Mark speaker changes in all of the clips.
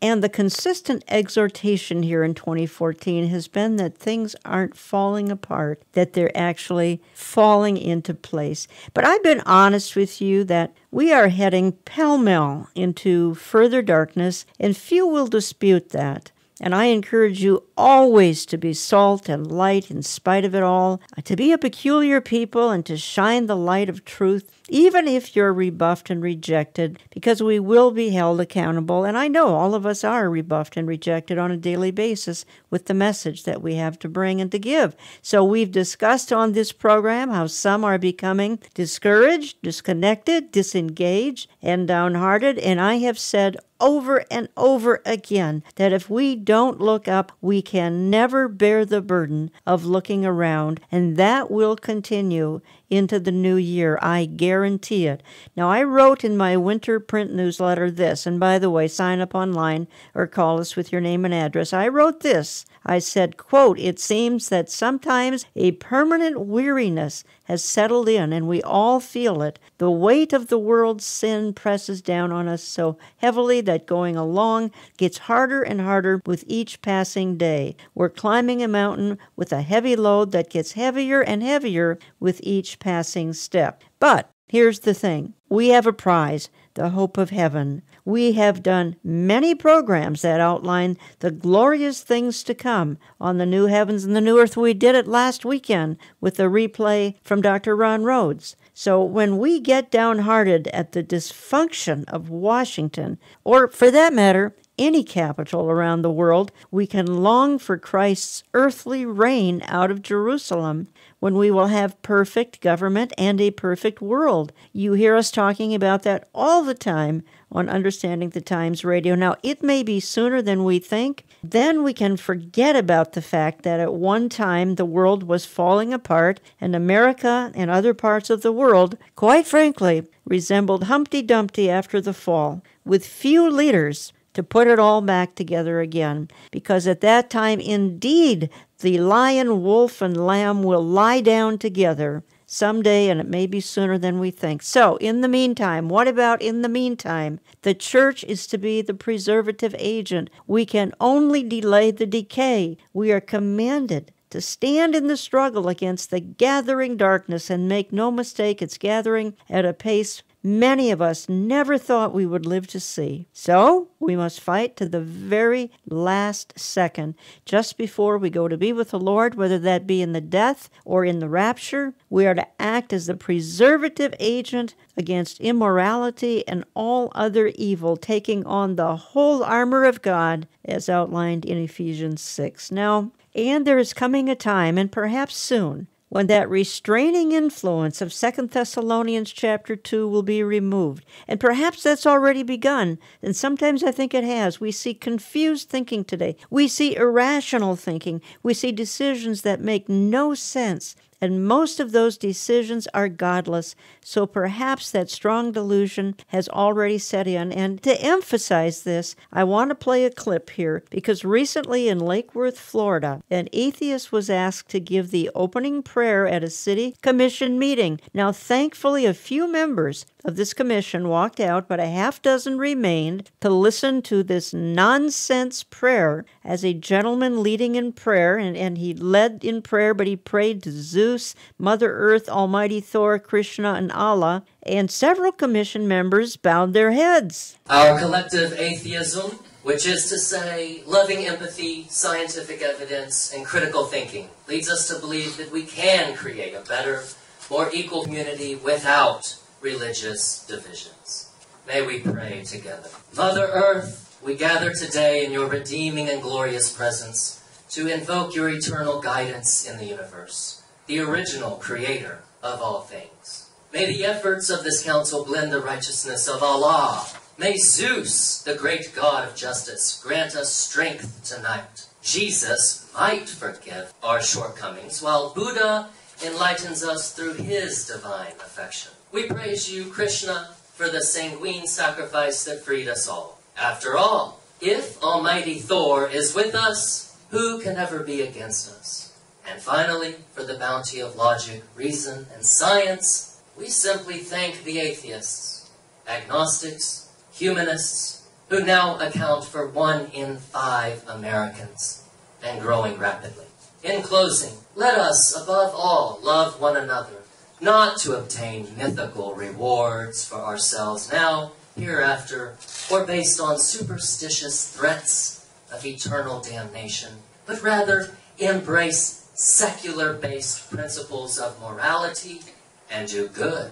Speaker 1: And the consistent exhortation here in 2014 has been that things aren't falling apart, that they're actually falling into place. But I've been honest with you that we are heading pell-mell into further darkness, and few will dispute that. And I encourage you always to be salt and light in spite of it all, to be a peculiar people and to shine the light of truth, even if you're rebuffed and rejected, because we will be held accountable. And I know all of us are rebuffed and rejected on a daily basis with the message that we have to bring and to give. So we've discussed on this program how some are becoming discouraged, disconnected, disengaged, and downhearted. And I have said over and over again that if we don't look up, we can never bear the burden of looking around, and that will continue into the new year. I guarantee it. Now, I wrote in my winter print newsletter this, and by the way, sign up online or call us with your name and address. I wrote this. I said, quote, "It seems that sometimes a permanent weariness has settled in, and we all feel it. The weight of the world's sin presses down on us so heavily that going along gets harder and harder with each passing day. We're climbing a mountain with a heavy load that gets heavier and heavier with each passing step." But here's the thing. We have a prize, the hope of heaven. We have done many programs that outline the glorious things to come on the new heavens and the new earth. We did it last weekend with a replay from Dr. Ron Rhodes. So when we get downhearted at the dysfunction of Washington, or for that matter, any capital around the world, we can long for Christ's earthly reign out of Jerusalem, when we will have perfect government and a perfect world. You hear us talking about that all the time on Understanding the Times Radio. Now, it may be sooner than we think. Then we can forget about the fact that at one time the world was falling apart, and America and other parts of the world, quite frankly, resembled Humpty Dumpty after the fall, with few leaders to put it all back together again. Because at that time, indeed, the lion, wolf, and lamb will lie down together someday, and it may be sooner than we think. So, in the meantime, what about in the meantime? The church is to be the preservative agent. We can only delay the decay. We are commanded to stand in the struggle against the gathering darkness, and make no mistake, it's gathering at a pace many of us never thought we would live to see. So, we must fight to the very last second, just before we go to be with the Lord, whether that be in the death or in the rapture. We are to act as the preservative agent against immorality and all other evil, taking on the whole armor of God, as outlined in Ephesians 6. Now, and there is coming a time, and perhaps soon, when that restraining influence of 2 Thessalonians chapter 2 will be removed. And perhaps that's already begun, and sometimes I think it has. We see confused thinking today. We see irrational thinking. We see decisions that make no sense. And most of those decisions are godless, so perhaps that strong delusion has already set in. And to emphasize this, I want to play a clip here, because recently in Lake Worth, Florida, an atheist was asked to give the opening prayer at a city commission meeting. Now, thankfully, a few members of this commission walked out, but a half dozen remained to listen to this nonsense prayer as a gentleman leading in prayer, and he led in prayer, but he prayed to Zeus, Mother Earth, Almighty Thor, Krishna, and Allah, and several commission members bowed their heads.
Speaker 2: Our collective atheism, which is to say loving empathy, scientific evidence, and critical thinking, leads us to believe that we can create a better, more equal community without religious divisions. May we pray together. Mother Earth, we gather today in your redeeming and glorious presence to invoke your eternal guidance in the universe, the original creator of all things. May the efforts of this council blend the righteousness of Allah. May Zeus, the great God of justice, grant us strength tonight. Jesus might forgive our shortcomings, while Buddha enlightens us through his divine affection. We praise you, Krishna, for the sanguine sacrifice that freed us all. After all, if Almighty Thor is with us, who can ever be against us? And finally, for the bounty of logic, reason, and science, we simply thank the atheists, agnostics, humanists, who now account for 1 in 5 Americans, and growing rapidly. In closing, let us, above all, love one another, not to obtain mythical rewards for ourselves now, hereafter, or based on superstitious threats of eternal damnation, but rather embrace secular-based principles of morality and do good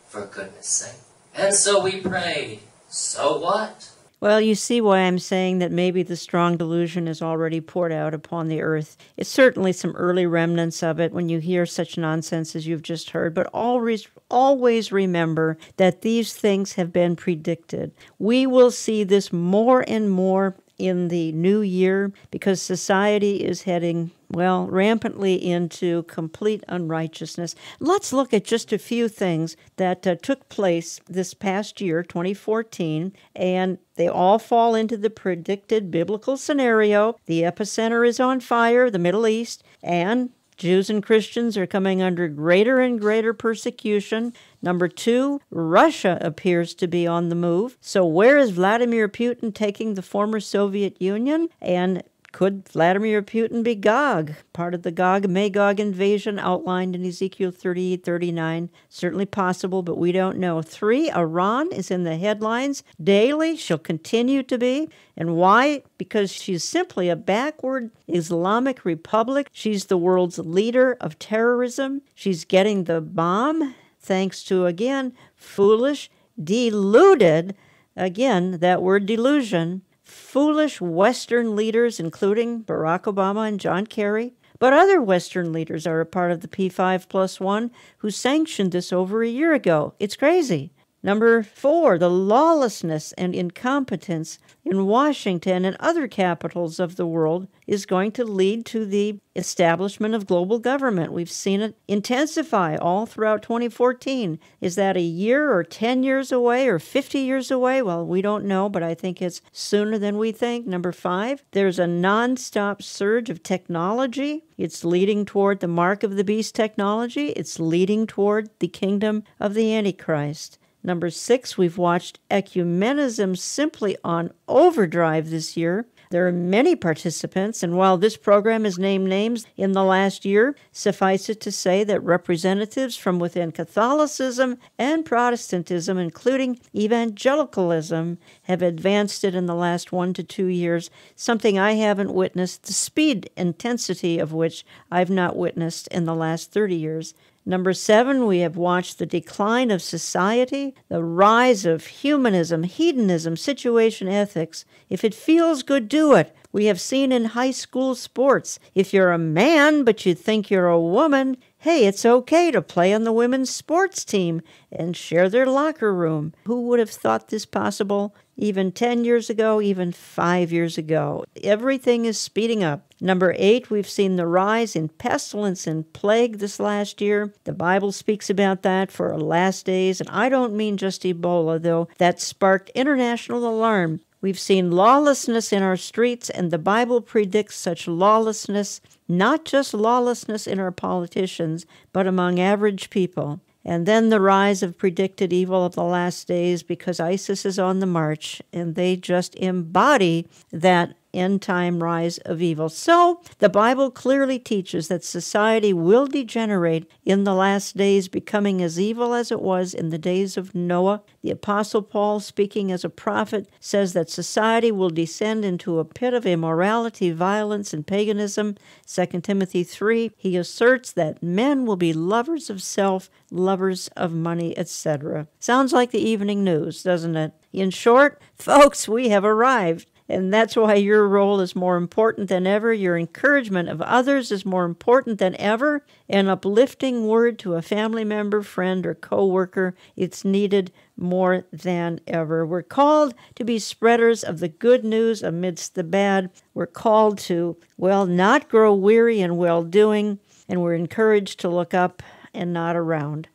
Speaker 2: for goodness sake. And so we prayed, so what?
Speaker 1: Well, you see why I'm saying that maybe the strong delusion is already poured out upon the earth. It's certainly some early remnants of it when you hear such nonsense as you've just heard, but always remember that these things have been predicted. We will see this more and more in the new year because society is heading, well, rampantly into complete unrighteousness. Let's look at just a few things that took place this past year, 2014, and they all fall into the predicted biblical scenario. The epicenter is on fire, the Middle East, and Jews and Christians are coming under greater and greater persecution. Number 2, Russia appears to be on the move. So where is Vladimir Putin taking the former Soviet Union? And could Vladimir Putin be Gog, part of the Gog-Magog invasion outlined in Ezekiel 38-39? Certainly possible, but we don't know. 3, Iran is in the headlines daily. She'll continue to be. And why? Because she's simply a backward Islamic republic. She's the world's leader of terrorism. She's getting the bomb, thanks to, again, foolish, deluded, again, that word delusion, foolish Western leaders, including Barack Obama and John Kerry. But other Western leaders are a part of the P5+1 who sanctioned this over a year ago. It's crazy. Number 4, the lawlessness and incompetence in Washington and other capitals of the world is going to lead to the establishment of global government. We've seen it intensify all throughout 2014. Is that a year or 10 years away or 50 years away? Well, we don't know, but I think it's sooner than we think. Number 5, there's a nonstop surge of technology. It's leading toward the mark of the beast technology. It's leading toward the kingdom of the Antichrist. Number 6, we've watched ecumenism simply on overdrive this year. There are many participants, and while this program has named names in the last year, suffice it to say that representatives from within Catholicism and Protestantism, including evangelicalism, have advanced it in the last 1 to 2 years, something I haven't witnessed, the speed intensity of which I've not witnessed in the last 30 years. Number 7, we have watched the decline of society, the rise of humanism, hedonism, situation ethics. If it feels good, do it. We have seen in high school sports, if you're a man but you think you're a woman, hey, it's okay to play on the women's sports team and share their locker room. Who would have thought this possible even 10 years ago, even 5 years ago? Everything is speeding up. Number 8, we've seen the rise in pestilence and plague this last year. The Bible speaks about that for our last days, and I don't mean just Ebola, though that sparked international alarm. We've seen lawlessness in our streets, and the Bible predicts such lawlessness, not just lawlessness in our politicians, but among average people. And then the rise of predicted evil of the last days, because ISIS is on the march, and they just embody that end-time rise of evil. So the Bible clearly teaches that society will degenerate in the last days, becoming as evil as it was in the days of Noah. The Apostle Paul, speaking as a prophet, says that society will descend into a pit of immorality, violence, and paganism. 2 Timothy 3, he asserts that men will be lovers of self, lovers of money, etc. Sounds like the evening news, doesn't it? In short, folks, we have arrived. And that's why your role is more important than ever. Your encouragement of others is more important than ever. An uplifting word to a family member, friend, or co-worker, it's needed more than ever. We're called to be spreaders of the good news amidst the bad. We're called to, well, not grow weary in well-doing, and we're encouraged to look up and not around.